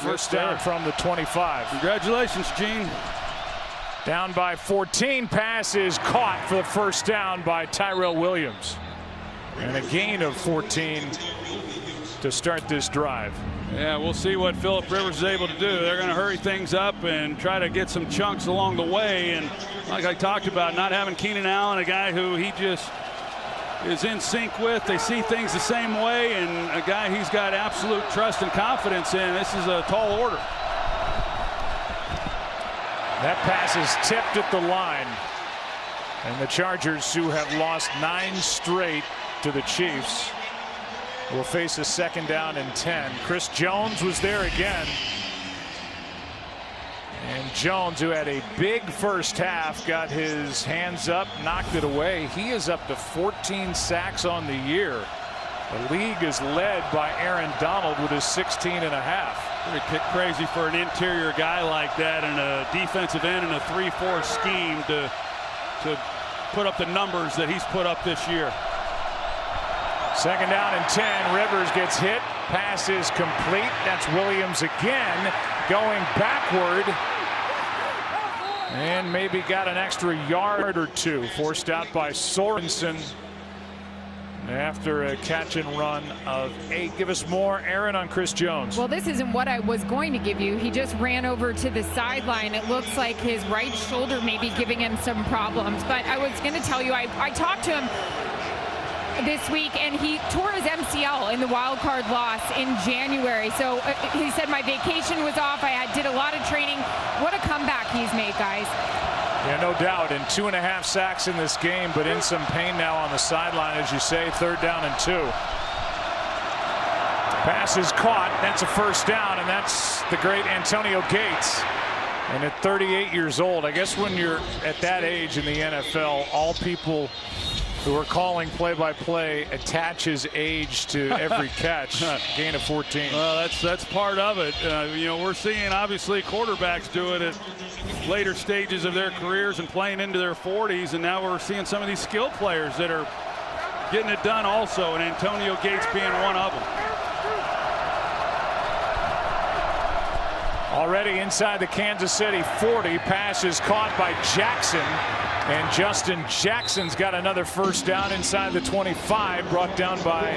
First down from the 25. Congratulations, Gene. Down by 14. Pass is caught for the first down by Tyrell Williams. And a gain of 14 to start this drive. Yeah, we'll see what Philip Rivers is able to do. They're going to hurry things up and try to get some chunks along the way. And like I talked about, not having Keenan Allen, a guy who he just is in sync with. They see things the same way, and a guy he's got absolute trust and confidence in. This is a tall order. That pass is tipped at the line. And the Chargers, who have lost 9 straight to the Chiefs, will face a second down and 10. Chris Jones was there again. And Jones, who had a big first half, got his hands up, knocked it away. He is up to 14 sacks on the year. The league is led by Aaron Donald with his 16 and a half. Pretty crazy for an interior guy like that and a defensive end in a 3-4 scheme to put up the numbers that he's put up this year. Second down and 10. Rivers gets hit. Pass is complete. That's Williams again going backward. And maybe got an extra yard or two. Forced out by Sorensen after a catch and run of 8. Give us more, Aaron, on Chris Jones. Well, this isn't what I was going to give you. He just ran over to the sideline. It looks like his right shoulder may be giving him some problems. But I was going to tell you, I talked to him this week, and he tore his MCL in the wild card loss in January. So he said my vacation was off. I did a lot of training. What a comeback he's made, guys. Yeah, no doubt. And 2.5 sacks in this game, but in some pain now on the sideline, as you say. Third down and 2. Pass is caught. That's a first down, and that's the great Antonio Gates. And at 38 years old, I guess when you're at that age in the NFL, all people who are calling play-by-play attach his age to every catch. Gain of 14. Well, that's part of it. You know, we're seeing obviously quarterbacks do it at later stages of their careers and playing into their 40s, and now we're seeing some of these skilled players that are getting it done also, and Antonio Gates being one of them. Already inside the Kansas City 40. Pass is caught by Jackson. And Justin Jackson's got another first down inside the 25, brought down by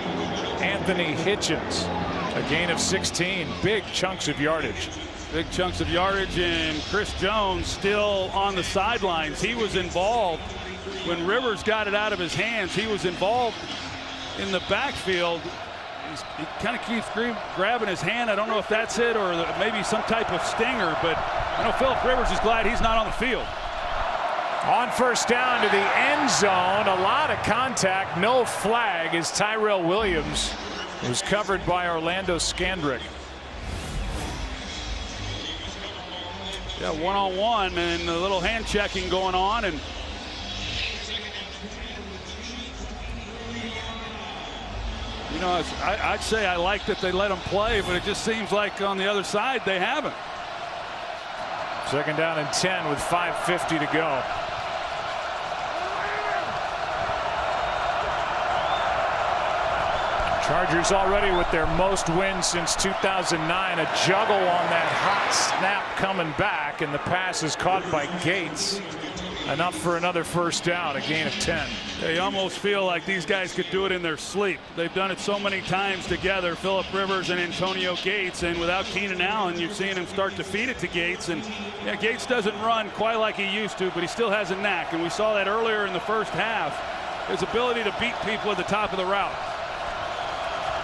Anthony Hitchens. A gain of 16. Big chunks of yardage. Big chunks of yardage, and Chris Jones still on the sidelines. He was involved when Rivers got it out of his hands. He was involved in the backfield. He kind of keeps grabbing his hand. I don't know if that's it or maybe some type of stinger, but I know Philip Rivers is glad he's not on the field. On first down to the end zone, a lot of contact, no flag as Tyrell Williams was covered by Orlando Scandrick. Yeah, one-on-one and a little hand checking going on, and you know, I'd say I like that they let him play, but it just seems like on the other side they haven't. Second down and 10 with 5:50 to go. Chargers already with their most wins since 2009. A juggle on that hot snap coming back, and the pass is caught by Gates. Enough for another first down, a gain of 10. They almost feel like these guys could do it in their sleep. They've done it so many times together, Philip Rivers and Antonio Gates, and without Keenan Allen, you've seen him start to feed it to Gates. And yeah, Gates doesn't run quite like he used to, but he still has a knack, and we saw that earlier in the first half. His ability to beat people at the top of the route.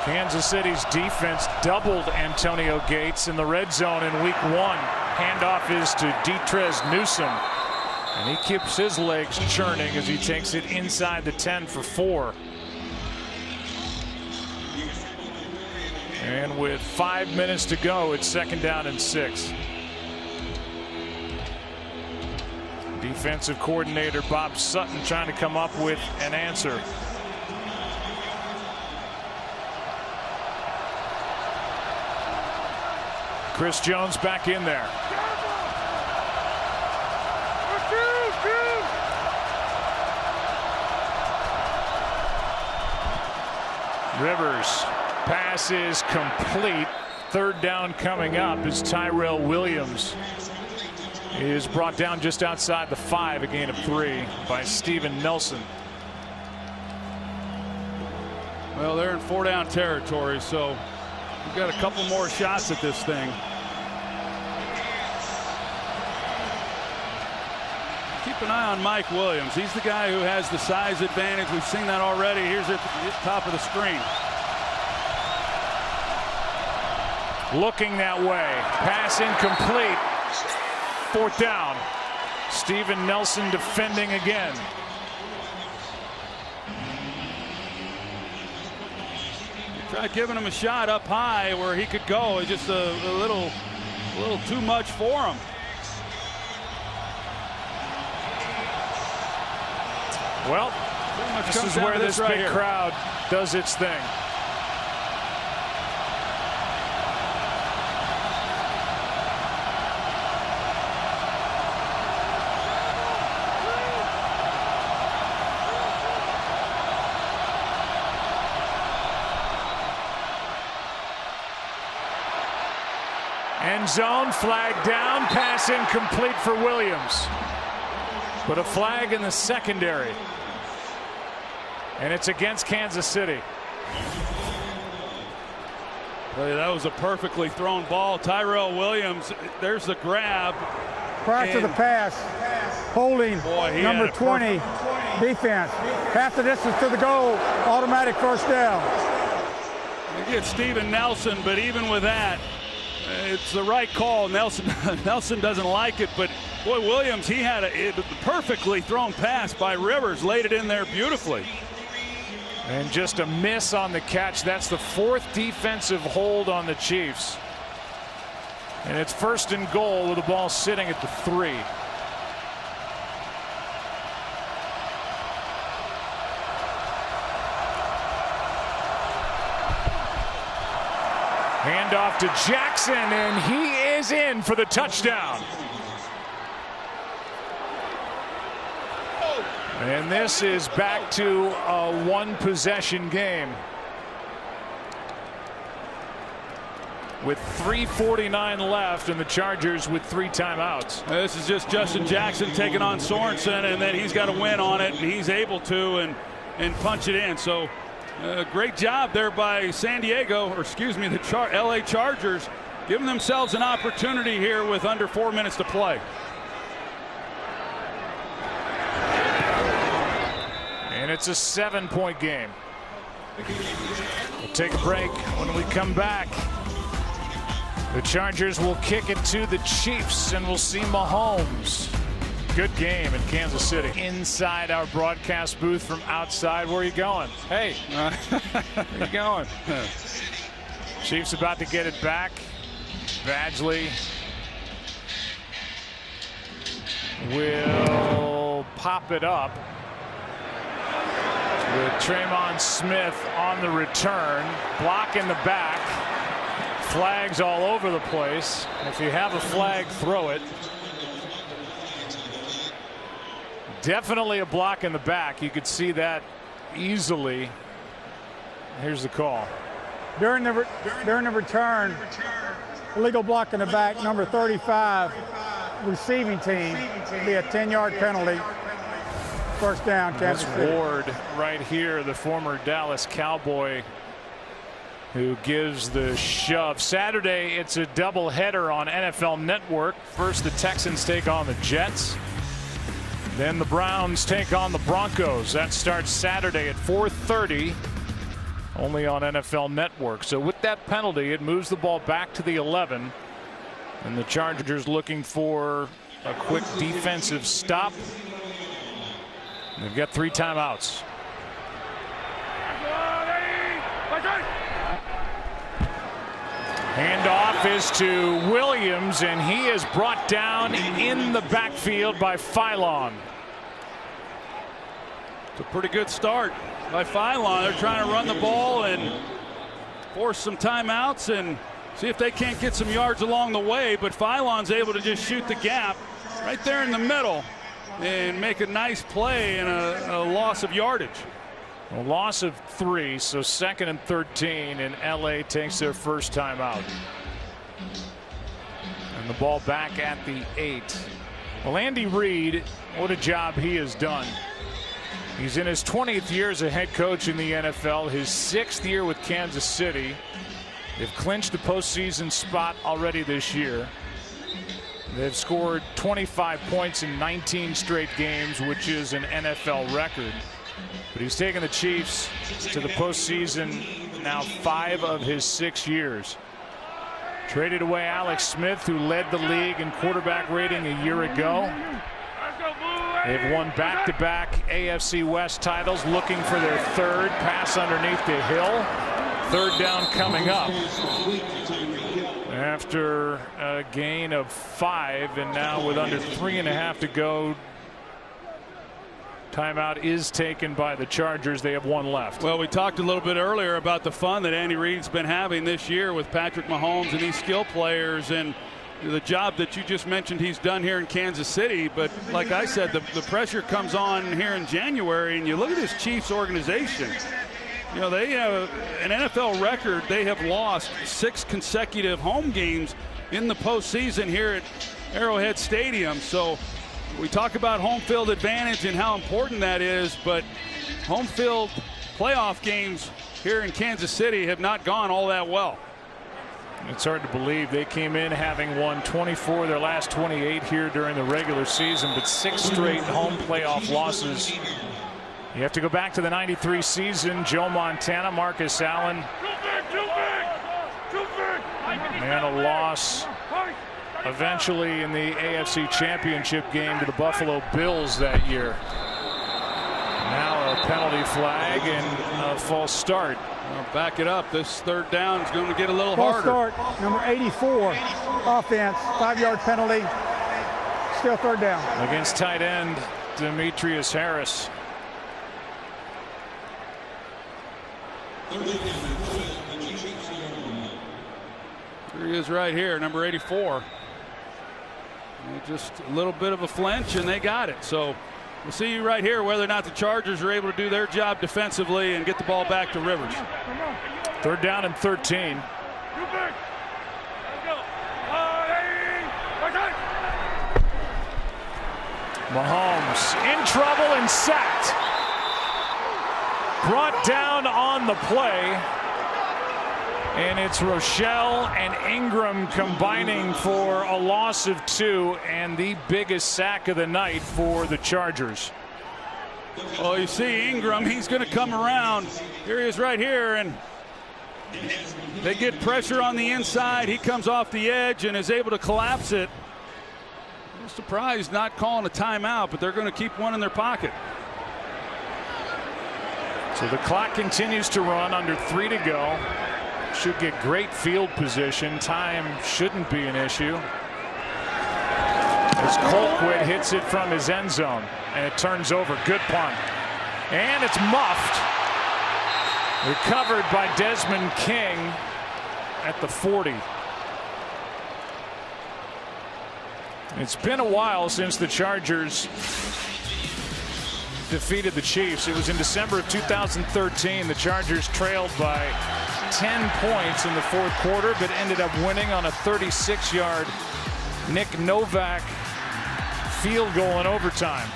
Kansas City's defense doubled Antonio Gates in the red zone in week 1. Handoff is to Detrez Newsome. And he keeps his legs churning as he takes it inside the 10 for 4. And with 5 minutes to go, it's second down and 6. Defensive coordinator Bob Sutton trying to come up with an answer. Chris Jones back in there. Rivers, pass is complete. third down coming up as Tyrell Williams is brought down just outside the 5, a gain of 3 by Steven Nelson. Well, they're in 4-down territory, so we've got a couple more shots at this thing. Keep an eye on Mike Williams. He's the guy who has the size advantage. We've seen that already. Here's at the top of the screen. Looking that way. Pass incomplete. 4th down. Steven Nelson defending again. Tried giving him a shot up high where he could go. It's just a little too much for him. Well, this is where this big crowd does its thing. End zone, flag down, pass incomplete for Williams. But a flag in the secondary. And it's against Kansas City. That was a perfectly thrown ball. Tyrell Williams, there's the grab. Prior to the pass, holding number 20 defense. Half the distance to the goal, automatic first down. You get Steven Nelson, but even with that, it's the right call. Nelson doesn't like it, but boy, Williams, he had a perfectly thrown pass by Rivers, laid it in there beautifully. And just a miss on the catch. That's the 4th defensive hold on the Chiefs. And it's 1st and goal with the ball sitting at the 3. Handoff to Jackson, and he is in for the touchdown. And this is back to a 1-possession game. With 3:49 left and the Chargers with 3 timeouts. This is just Justin Jackson taking on Sorensen, and then he's got to win on it, and he's able to and punch it in. So great job there by San Diego, or excuse me, the LA Chargers, giving themselves an opportunity here with under 4 minutes to play. And it's a 7-point game. We'll take a break. When we come back, the Chargers will kick it to the Chiefs, and we'll see Mahomes. Good game in Kansas City. Inside our broadcast booth from outside. Where are you going? Hey, where are you going? Chiefs about to get it back. Badgley will pop it up with Tremon Smith on the return. Block in the back. Flags all over the place. If you have a flag, throw it. Definitely a block in the back. You could see that easily. Here's the call. During the return, illegal block in the back, number 35, receiving team, be a 10-yard penalty. First down, Kansas City. Ward right here, the former Dallas Cowboy, who gives the shove. Saturday, it's a doubleheader on NFL Network. First, the Texans take on the Jets. Then the Browns take on the Broncos. That starts Saturday at 4:30, only on NFL Network. So with that penalty, it moves the ball back to the 11. And the Chargers looking for a quick defensive stop. They've got 3 timeouts. Handoff is to Williams, and he is brought down in the backfield by Phylon. It's a pretty good start by Phylon. They're trying to run the ball and force some timeouts and see if they can't get some yards along the way. But Phylon's able to just shoot the gap right there in the middle and make a nice play and a loss of yardage. A loss of 3, so 2nd and 13, and LA takes their first time out. And the ball back at the 8. Well, Andy Reid, what a job he has done. He's in his 20th year as a head coach in the NFL, his 6th year with Kansas City. They've clinched a postseason spot already this year. They've scored 25 points in 19 straight games, which is an NFL record. But he's taken the Chiefs to the postseason now 5 of his 6 years. Traded away Alex Smith, who led the league in quarterback rating a year ago. They've won back-to-back AFC West titles, looking for their 3rd. Pass underneath the hill. 3rd down coming up. After a gain of 5, and now with under 3.5 to go, timeout is taken by the Chargers. They have 1 left. Well, we talked a little bit earlier about the fun that Andy Reid's been having this year with Patrick Mahomes and these skill players, and the job that you just mentioned he's done here in Kansas City. But like I said, the pressure comes on here in January, and you look at this Chiefs organization. You know, they have an NFL record. They have lost 6 consecutive home games in the postseason here at Arrowhead Stadium. So we talk about home field advantage and how important that is, but home field playoff games here in Kansas City have not gone all that well. It's hard to believe they came in having won 24 of their last 28 here during the regular season, but 6 straight home playoff losses. You have to go back to the '93 season. Joe Montana, Marcus Allen, and a loss eventually in the AFC Championship game to the Buffalo Bills that year. Now a penalty flag and a false start. Well, back it up. This 3rd down is going to get a little false harder. Start, number 84, offense, 5-yard penalty, still 3rd down. Against tight end Demetrius Harris. There he is right here, number 84. Just a little bit of a flinch, and they got it. So we'll see right here whether or not the Chargers are able to do their job defensively and get the ball back to Rivers. 3rd down and 13. Mahomes in trouble and sacked. Brought down on the play. And it's Rochelle and Ingram combining for a loss of 2 and the biggest sack of the night for the Chargers. Well, you see Ingram, he's going to come around. Here he is right here, and they get pressure on the inside. He comes off the edge and is able to collapse it. I'm surprised not calling a timeout, but they're going to keep one in their pocket. So the clock continues to run, under 3 to go. Should get great field position. Time shouldn't be an issue. As Colquitt hits it from his end zone, and it turns over. Good punt. And it's muffed. Recovered by Desmond King at the 40. It's been a while since the Chargers defeated the Chiefs. It was in December of 2013. The Chargers trailed by 10 points in the 4th quarter, but ended up winning on a 36-yard Nick Novak field goal in overtime.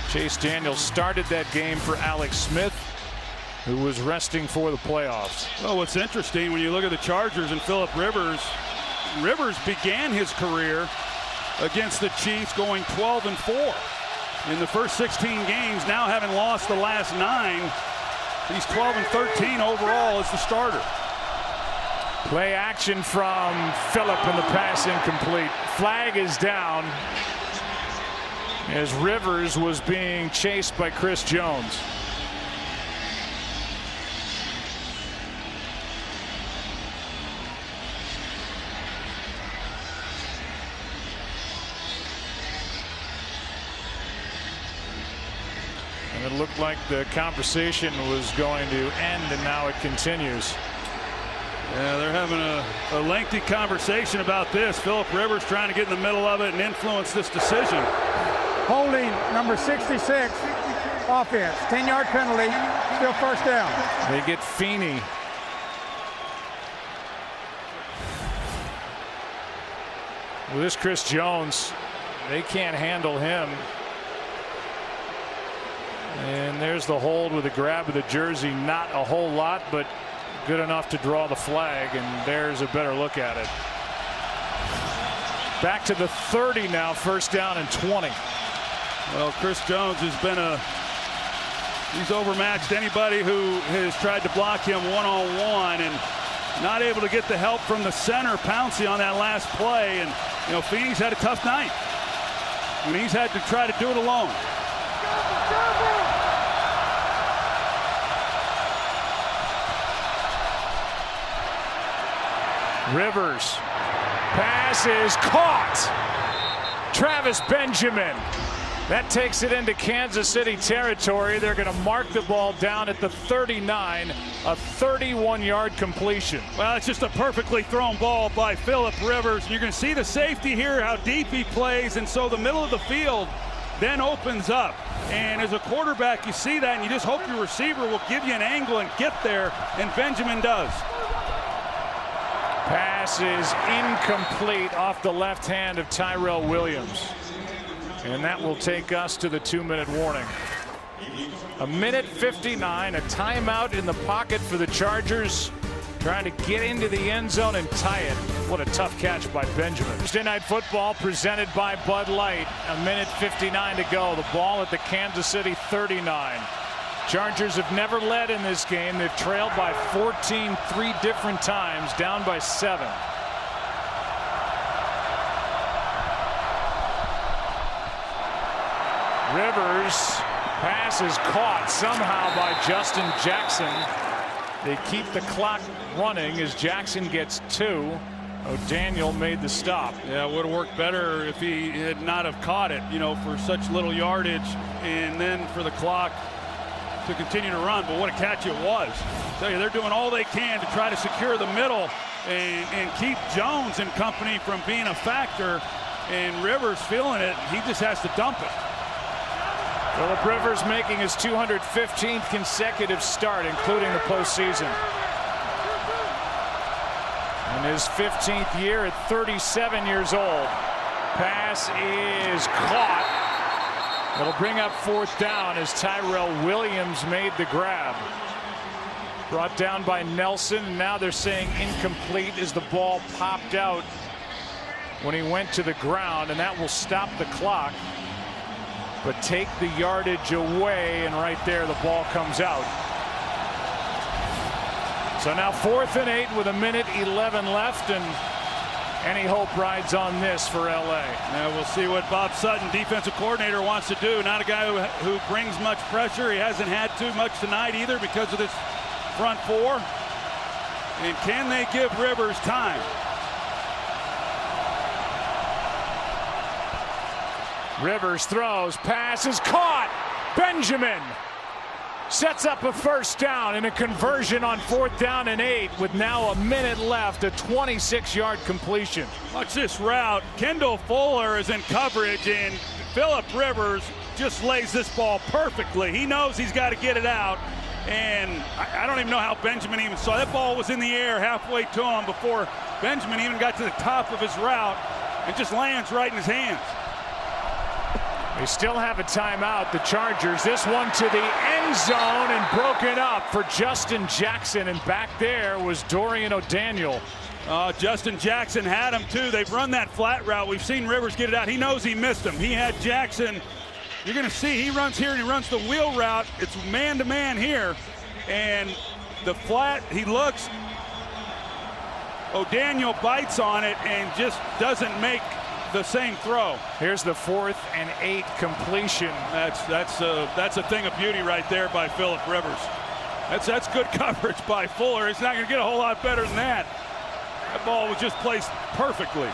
Chase Daniels started that game for Alex Smith, who was resting for the playoffs. Well, what's interesting when you look at the Chargers and Phillip Rivers, Rivers began his career against the Chiefs going 12-4 in the first 16 games. Now having lost the last 9, he's 12-13 overall as the starter. Play action from Phillip, and the pass incomplete. Flag is down as Rivers was being chased by Chris Jones. And it looked like the conversation was going to end, and now it continues. Yeah, they're having a lengthy conversation about this. Phillip Rivers trying to get in the middle of it and influence this decision. Holding number 66, offense. 10-yard penalty, still first down. They get Feeney. With this Chris Jones, they can't handle him. And there's the hold with a grab of the jersey. Not a whole lot, but good enough to draw the flag. And there's a better look at it. Back to the 30 now, first down and 20. Well, Chris Jones has been he's overmatched anybody who has tried to block him one-on-one, and not able to get the help from the center, Pouncey, on that last play. And, you know, Phoenix had a tough night. I mean, he's had to try to do it alone. Rivers. Pass is caught. Travis Benjamin. That takes it into Kansas City territory. They're going to mark the ball down at the 39, a 31-yard completion. Well, it's just a perfectly thrown ball by Phillip Rivers. You're going to see the safety here, how deep he plays, and so the middle of the field then opens up. And as a quarterback, you see that, and you just hope your receiver will give you an angle and get there, and Benjamin does. Pass is incomplete off the left hand of Tyrell Williams. And that will take us to the 2-minute warning. A minute 59, a timeout in the pocket for the Chargers, trying to get into the end zone and tie it. What a tough catch by Benjamin. Thursday Night Football presented by Bud Light. A minute 59 to go. The ball at the Kansas City 39. Chargers have never led in this game. They've trailed by 14 three different times, down by 7. Rivers, pass is caught somehow by Justin Jackson. They keep the clock running as Jackson gets 2. O'Daniel made the stop. Yeah, it would have worked better if he had not have caught it, you know, for such little yardage, and then for the clock to continue to run. But what a catch it was. I tell you, they're doing all they can to try to secure the middle and keep Jones and company from being a factor. And Rivers feeling it. He just has to dump it. Phillip Rivers making his 215th consecutive start, including the postseason. In his 15th year at 37 years old. Pass is caught. It'll bring up 4th down as Tyrell Williams made the grab. Brought down by Nelson, and now they're saying incomplete as the ball popped out when he went to the ground, and that will stop the clock. But take the yardage away, and right there the ball comes out. So now 4th and 8 with a minute 11 left, and any hope rides on this for LA. Now we'll see what Bob Sutton, defensive coordinator, wants to do. Not a guy who brings much pressure. He hasn't had too much tonight either because of this front four. And can they give Rivers time? Rivers throws, pass is caught. Benjamin sets up a first down and a conversion on 4th down and 8 with now a minute left, a 26-yard completion. Watch this route. Kendall Fuller is in coverage, and Phillip Rivers just lays this ball perfectly. He knows he's got to get it out, and I don't even know how Benjamin even saw. That ball was in the air halfway to him before Benjamin even got to the top of his route, and just lands right in his hands. They still have a timeout, the Chargers. This one to the end zone and broken up for Justin Jackson. And back there was Dorian O'Daniel. Justin Jackson had him too. They've run that flat route. We've seen Rivers get it out. He knows he missed him. He had Jackson. You're going to see he runs here and he runs the wheel route. It's man-to-man here. And the flat, he looks. O'Daniel bites on it and just doesn't make the same throw. Here's the 4th and 8 completion. That's a thing of beauty right there by Phillip Rivers. That's good coverage by Fuller. It's not going to get a whole lot better than that. That ball was just placed perfectly.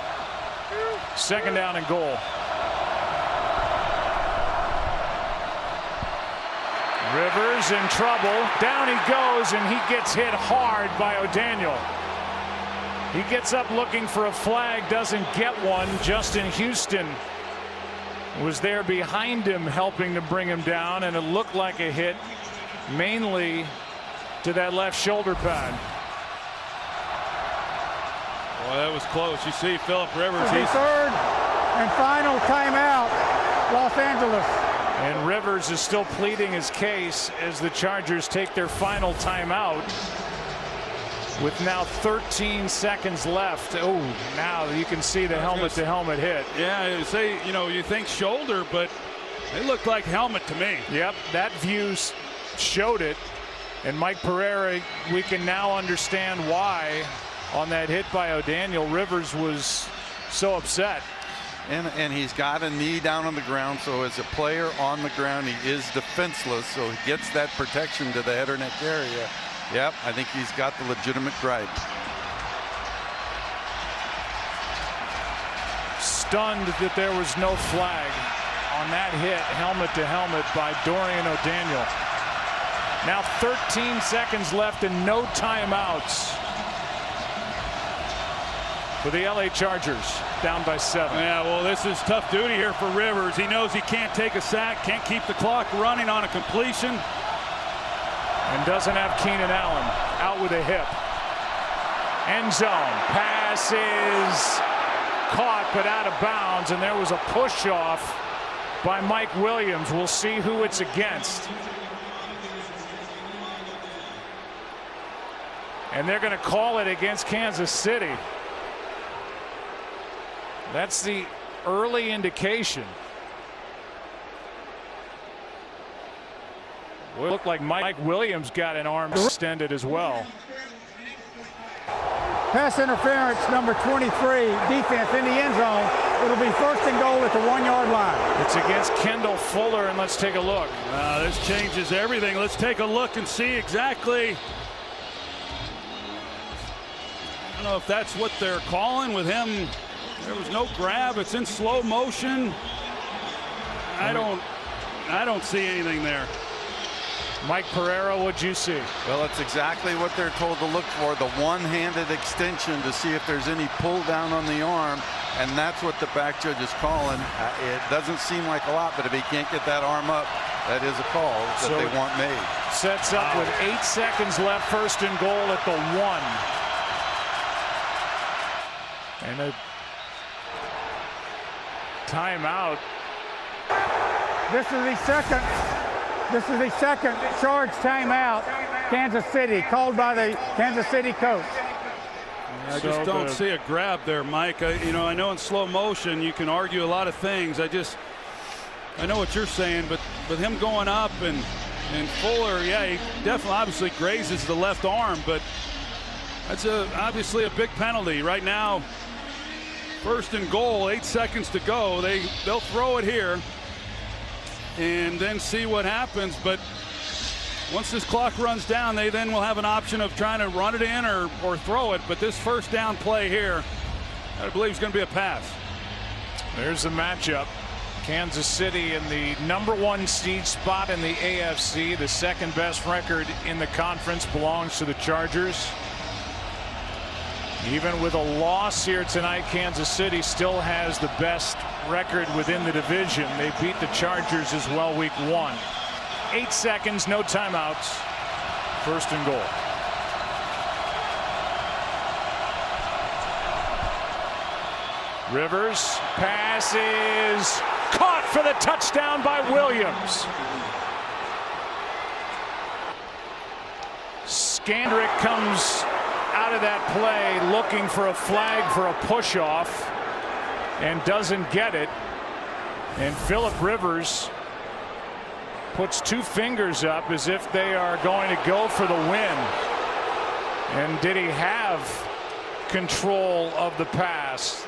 2nd down and goal. Rivers in trouble. Down he goes, and he gets hit hard by O'Daniel. He gets up looking for a flag, doesn't get one. Justin Houston was there behind him helping to bring him down, and it looked like a hit mainly to that left shoulder pad. Well, that was close. You see Philip Rivers. He's third and final timeout, Los Angeles. And Rivers is still pleading his case as the Chargers take their final timeout with now 13 seconds left. Oh, now you can see the helmet-to-helmet hit. Yeah, you think shoulder, but it looked like helmet to me. Yep, that view showed it. And Mike Pereira, we can now understand why on that hit by O'Daniel, Rivers was so upset. And he's got a knee down on the ground, so as a player on the ground, he is defenseless, so he gets that protection to the head or neck area. Yep, I think he's got the legitimate gripe. Stunned that there was no flag on that hit, helmet to helmet, by Dorian O'Daniel. Now 13 seconds left and no timeouts for the LA Chargers, down by 7. Yeah, well, this is tough duty here for Rivers. He knows he can't take a sack, can't keep the clock running on a completion. And doesn't have Keenan Allen, out with a hip. End zone, pass is caught but out of bounds, and there was a push off by Mike Williams. We'll see who it's against. And they're going to call it against Kansas City. That's the early indication. Well, it looked like Mike Williams got an arm extended as well. Pass interference, number 23, defense in the end zone. It'll be first and goal at the 1-yard line. It's against Kendall Fuller, and let's take a look. This changes everything. Let's take a look and see exactly. I don't know if that's what they're calling with him. There was no grab. It's in slow motion. I don't see anything there. Mike Pereira, what'd you see? Well, it's exactly what they're told to look for, the one-handed extension to see if there's any pull down on the arm, and that's what the back judge is calling. It doesn't seem like a lot, but if he can't get that arm up, that is a call that they want made. Sets up with 8 seconds left, first and goal at the 1. And a timeout. This is the second charge timeout, Kansas City, called by the Kansas City coach. I just don't see a grab there, Mike. I know in slow motion you can argue a lot of things. I know what you're saying, but with him going up and Fuller, yeah, he definitely obviously grazes the left arm, but that's obviously a big penalty right now. First and goal, 8 seconds to go. They'll throw it here and then see what happens. But once this clock runs down, they then will have an option of trying to run it in or throw it. But this first down play here, I believe is going to be a pass. There's the matchup. Kansas City in the #1 seed spot in the AFC. The second best record in the conference belongs to the Chargers. Even with a loss here tonight, Kansas City still has the best record within the division. They beat the Chargers as well week 1. 8 seconds, no timeouts. First and goal. Rivers, pass is caught for the touchdown by Williams. Skandrick comes out of that play looking for a flag for a push off and doesn't get it. And Philip Rivers puts 2 fingers up as if they are going to go for the win. And did he have control of the pass?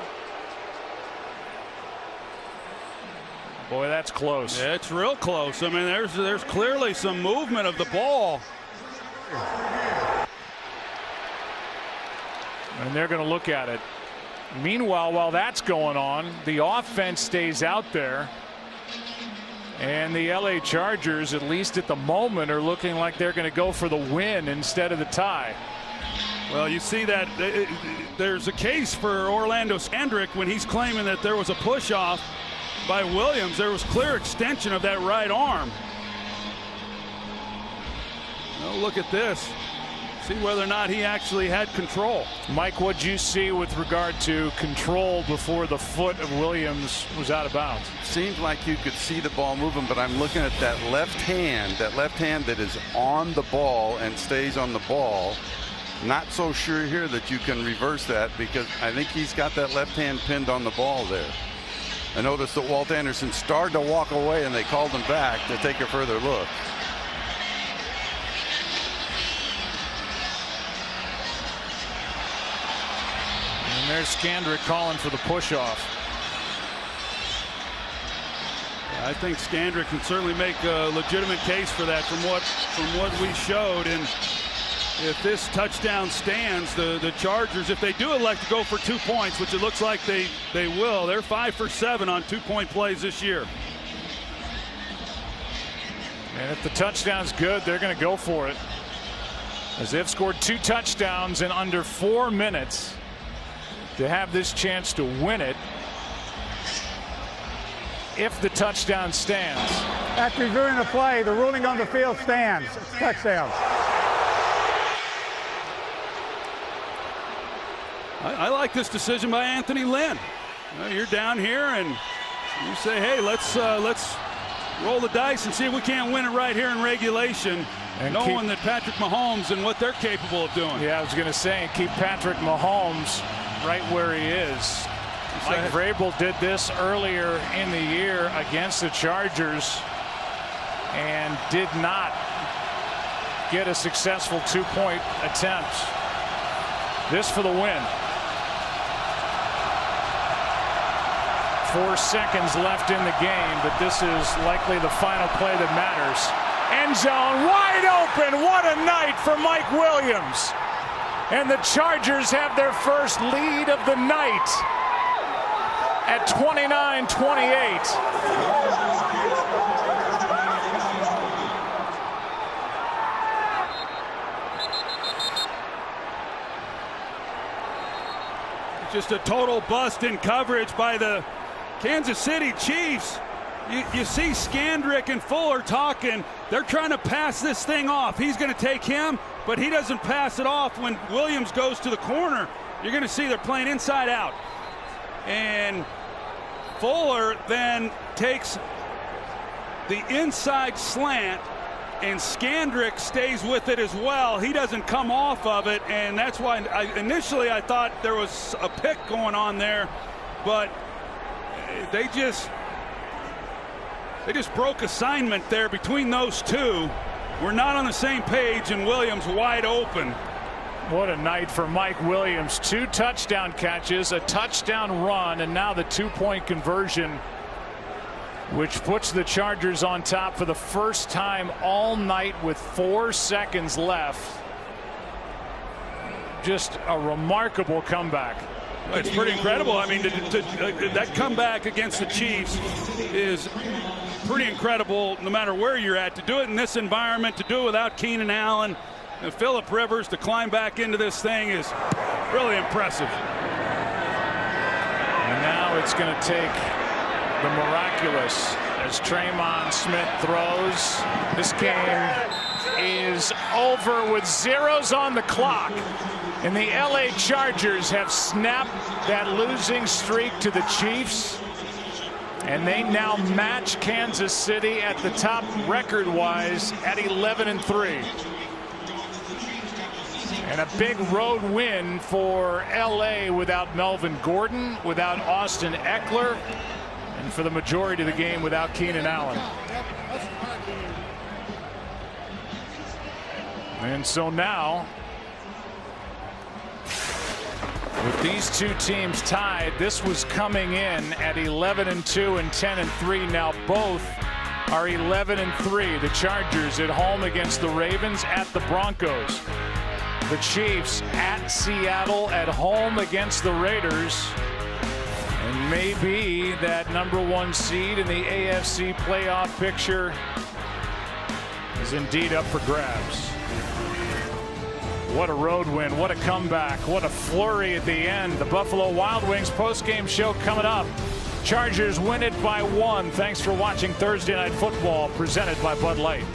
Boy, that's close. Yeah, it's real close. I mean, there's clearly some movement of the ball. And they're going to look at it. Meanwhile, while that's going on, the offense stays out there. And the LA Chargers, at least at the moment, are looking like they're going to go for the win instead of the tie. Well, you see that there's a case for Orlando Skandrick when he's claiming that there was a push off. by Williams. There was clear extension of that right arm. Now look at this. See whether or not he actually had control. Mike, what'd you see with regard to control before the foot of Williams was out of bounds? Seems like you could see the ball moving, but I'm looking at that left hand that is on the ball and stays on the ball. Not so sure here that you can reverse that, because I think he's got that left hand pinned on the ball there. I noticed that Walt Anderson started to walk away and they called him back to take a further look. And there's Skandrick calling for the push-off. I think Skandrick can certainly make a legitimate case for that from what we showed. And if this touchdown stands, the Chargers, if they do elect to go for 2 points, which it looks like they will, they're 5 for 7 on 2-point plays this year. And if the touchdown's good, they're going to go for it, as they've scored 2 touchdowns in under 4 minutes to have this chance to win it if the touchdown stands. After reviewing the play, the ruling on the field stands. It's a touchdown. I like this decision by Anthony Lynn. You're down here and you say, hey, let's roll the dice and see if we can't win it right here in regulation, and knowing that Patrick Mahomes and what they're capable of doing. Yeah, I was going to say, keep Patrick Mahomes right where he is. Mike Vrabel did this earlier in the year against the Chargers and did not get a successful 2-point attempt. This for the win. 4 seconds left in the game, but this is likely the final play that matters. End zone wide open. What a night for Mike Williams. And the Chargers have their first lead of the night at 29-28. Just a total bust in coverage by the Kansas City Chiefs. You see Skandrick and Fuller talking. They're trying to pass this thing off. He's going to take him, but he doesn't pass it off when Williams goes to the corner. You're going to see they're playing inside out. And Fuller then takes the inside slant, and Skandrick stays with it as well. He doesn't come off of it, and that's why initially I thought there was a pick going on there, but they just broke assignment there between those two. We're not on the same page, and Williams wide open. What a night for Mike Williams. 2 touchdown catches, a touchdown run, and now the 2-point conversion, which puts the Chargers on top for the first time all night with 4 seconds left. Just a remarkable comeback. It's pretty incredible. I mean, that comeback against the Chiefs is pretty incredible no matter where you're at. To do it in this environment, to do it without Keenan Allen and Phillip Rivers, to climb back into this thing is really impressive. And now it's going to take the miraculous as Traymon Smith throws. This game is over with zeros on the clock, and the LA Chargers have snapped that losing streak to the Chiefs, and they now match Kansas City at the top record-wise at 11-3. And a big road win for LA without Melvin Gordon, without Austin Eckler, and for the majority of the game without Keenan Allen. And so now, with these 2 teams tied, this was coming in at 11-2 and 10-3. Now both are 11-3. The Chargers at home against the Ravens, at the Broncos. The Chiefs at Seattle, at home against the Raiders. And maybe that #1 seed in the AFC playoff picture is indeed up for grabs. What a road win. What a comeback. What a flurry at the end. The Buffalo Wild Wings postgame show coming up. Chargers win it by 1. Thanks for watching Thursday Night Football presented by Bud Light.